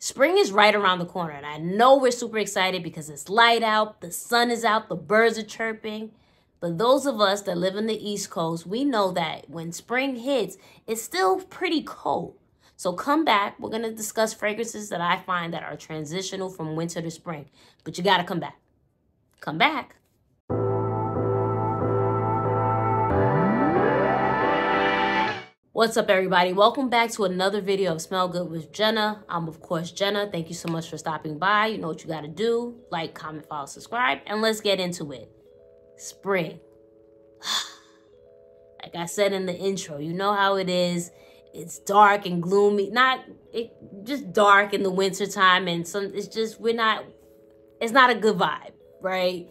Spring is right around the corner, and I know we're super excited because it's light out, the sun is out, the birds are chirping. But those of us that live in the East Coast, we know that when spring hits, it's still pretty cold. So come back. We're going to discuss fragrances that I find that are transitional from winter to spring. But you got to come back. Come back. What's up, everybody? Welcome back to another video of Smell Good with Jenna. I'm, of course, Jenna. Thank you so much for stopping by. You know what you got to do. Like, comment, follow, subscribe, and let's get into it. Spring. Like I said in the intro, you know how it is. It's dark and gloomy. Just dark in the winter time, and it's not a good vibe, right?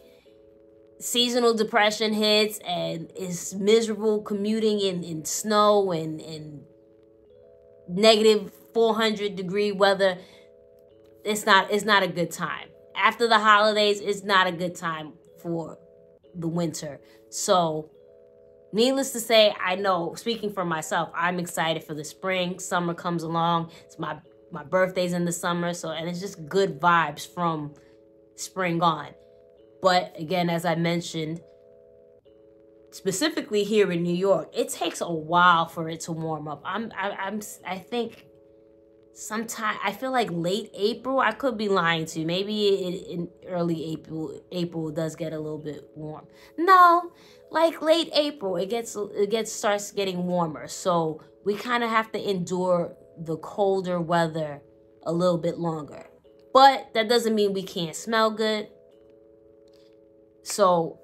Seasonal depression hits, and it's miserable commuting in snow and negative 400-degree weather. It's not a good time. After the holidays, it's not a good time for the winter. So needless to say, I know, speaking for myself, I'm excited for the spring. Summer comes along. It's my birthday's in the summer, and it's just good vibes from spring on. But again, as I mentioned, specifically here in New York, it takes a while for it to warm up. I think sometime, I feel like late April. I could be lying to you. Maybe in early April does get a little bit warm. No, like late April, it starts getting warmer. So we kind of have to endure the colder weather a little bit longer. But that doesn't mean we can't smell good. So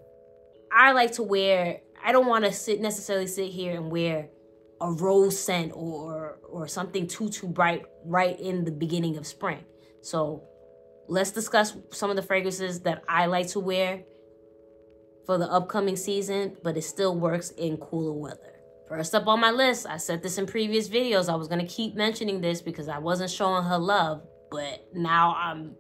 I like to wear, I don't want to necessarily sit here and wear a rose scent or something too bright right in the beginning of spring. So let's discuss some of the fragrances that I like to wear for the upcoming season, but it still works in cooler weather. First up on my list, I said this in previous videos, I was going to keep mentioning this because I wasn't showing her love, but now I'm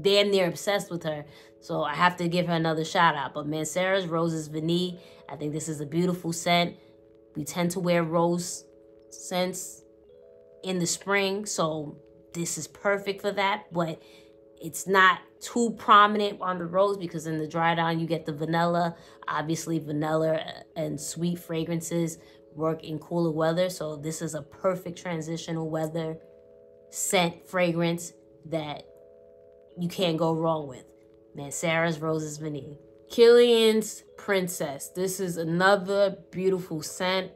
damn near obsessed with her, so I have to give her another shout out. But Mancera's Roses Vanille, I think this is a beautiful scent. We tend to wear rose scents in the spring, so this is perfect for that. But it's not too prominent on the rose because in the dry down you get the vanilla. Obviously, vanilla and sweet fragrances work in cooler weather, so this is a perfect transitional weather scent fragrance that you can't go wrong with. Mancera's Roses Vanille. Kilian's Princess. This is another beautiful scent.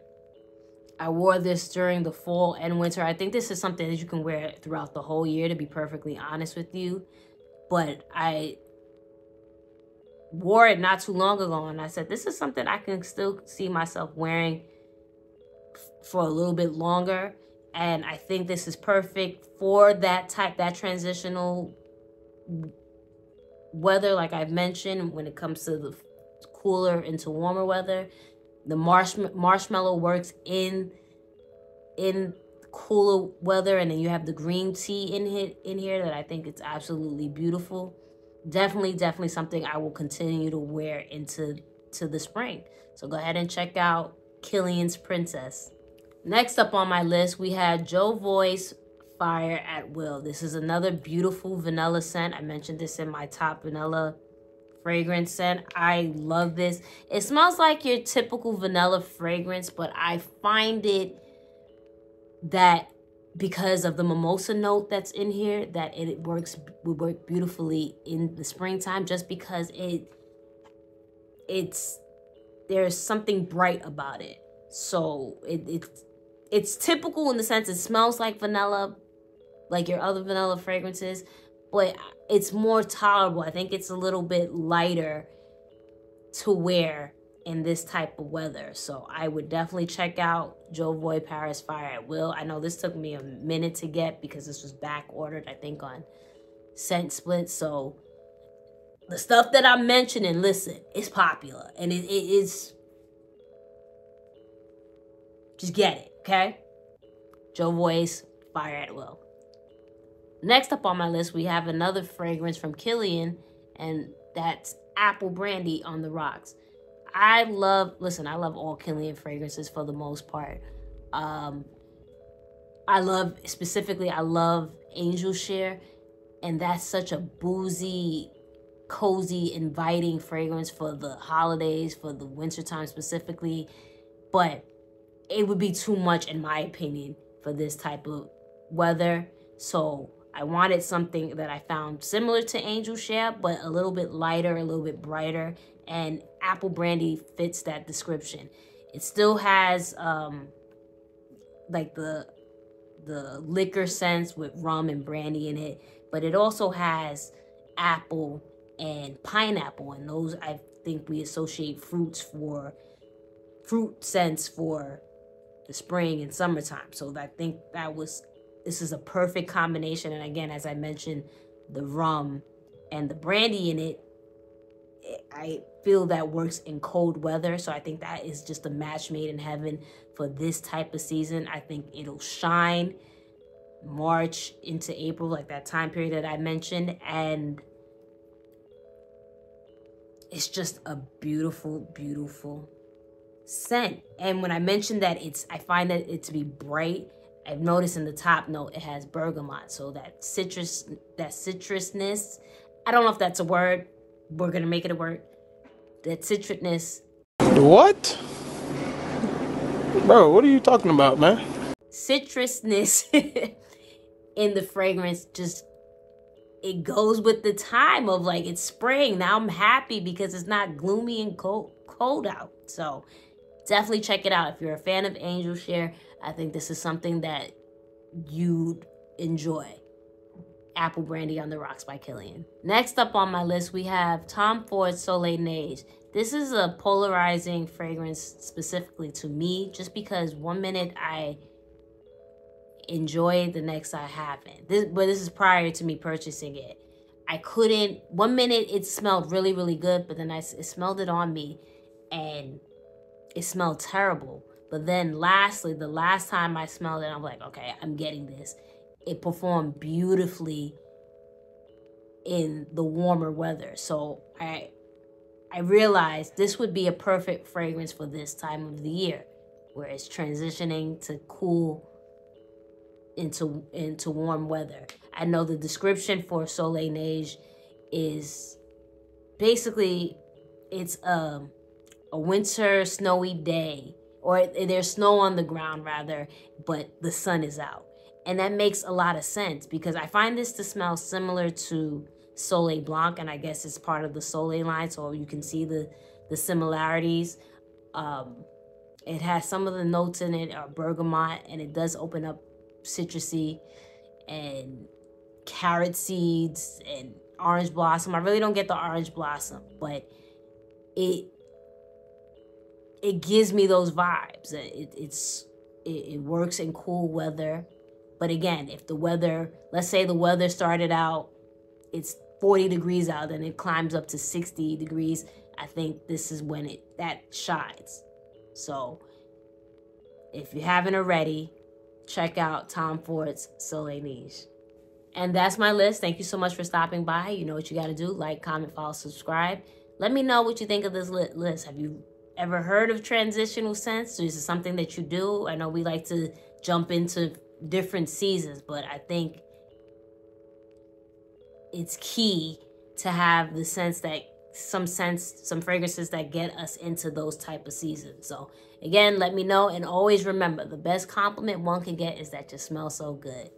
I wore this during the fall and winter. I think this is something that you can wear throughout the whole year, to be perfectly honest with you. But I wore it not too long ago, and I said, this is something I can still see myself wearing for a little bit longer. And I think this is perfect for that transitional weather, like I've mentioned, when it comes to the cooler into warmer weather. The marshmallow works in cooler weather, and then you have the green tea in here that I think it's absolutely beautiful. Definitely something I will continue to wear into the spring. So go ahead and check out Kilian's Princess. Next up on my list, we had Jovoy's Fire at Will. This is another beautiful vanilla scent. I mentioned this in my top vanilla fragrance scent. I love this. It smells like your typical vanilla fragrance, but I find it that because of the mimosa note that's in here, that it would work beautifully in the springtime, just because there's something bright about it. So it's typical in the sense it smells like vanilla, like your other vanilla fragrances, but it's more tolerable. I think it's a little bit lighter to wear in this type of weather. So I would definitely check out Jovoy Paris Fire at Will. I know this took me a minute to get because this was back ordered, I think, on Scent Split. So the stuff that I'm mentioning, listen, it's popular, and it is, just get it, okay? Jovoy's Fire at Will. Next up on my list, we have another fragrance from Kilian, and that's Apple Brandy on the Rocks. I love all Kilian fragrances for the most part. I love Angel Share, and that's such a boozy, cozy, inviting fragrance for the holidays, for the wintertime specifically. But it would be too much, in my opinion, for this type of weather. So I wanted something that I found similar to Angel Share, but a little bit lighter, a little bit brighter, and Apple Brandy fits that description. It still has like the liquor scents with rum and brandy in it, but it also has apple and pineapple, and those I think we associate fruit scents for the spring and summertime. So I think this is a perfect combination. And again, as I mentioned, the rum and the brandy in it, I feel that works in cold weather. So I think that is just a match made in heaven for this type of season. I think it'll shine March into April, like that time period that I mentioned. And it's just a beautiful, beautiful scent. And when I mentioned that I find that it to be bright, I've noticed in the top note it has bergamot. So that citrusness, I don't know if that's a word. We're gonna make it a word. That citrusness. What? Bro, what are you talking about, man? Citrusness in the fragrance, just it goes with the time of like it's spring. Now I'm happy because it's not gloomy and cold out. So definitely check it out. If you're a fan of Angel Share, I think this is something that you'd enjoy. Apple Brandy on the Rocks by Kilian. Next up on my list, we have Tom Ford's Soleil Neige. This is a polarizing fragrance specifically to me, just because one minute I enjoy it, the next I haven't. But this is prior to me purchasing it. One minute it smelled really, really good, but then it smelled it on me and it smelled terrible. But then lastly, the last time I smelled it, I'm like, okay, I'm getting this. It performed beautifully in the warmer weather. So I realized this would be a perfect fragrance for this time of the year, where it's transitioning to cool into warm weather. I know the description for Soleil Neige is basically it's a winter snowy day, or there's snow on the ground rather, but the sun is out. And that makes a lot of sense because I find this to smell similar to Soleil Blanc, and I guess it's part of the Soleil line, so you can see the similarities. It has some of the notes in it are bergamot, and it does open up citrusy and carrot seeds and orange blossom. I really don't get the orange blossom, but it gives me those vibes. It works in cool weather. But again, if the weather, let's say the weather started out, it's 40 degrees out, and it climbs up to 60 degrees, I think this is when that shines. So if you haven't already, check out Tom Ford's Soleil Neige. And that's my list. Thank you so much for stopping by. You know what you got to do. Like, comment, follow, subscribe. Let me know what you think of this list. Have you ever heard of transitional scents? Is it something that you do? I know we like to jump into different seasons, but I think it's key to have the sense that some fragrances that get us into those type of seasons. So again, let me know, and always remember, the best compliment one can get is that you smell so good.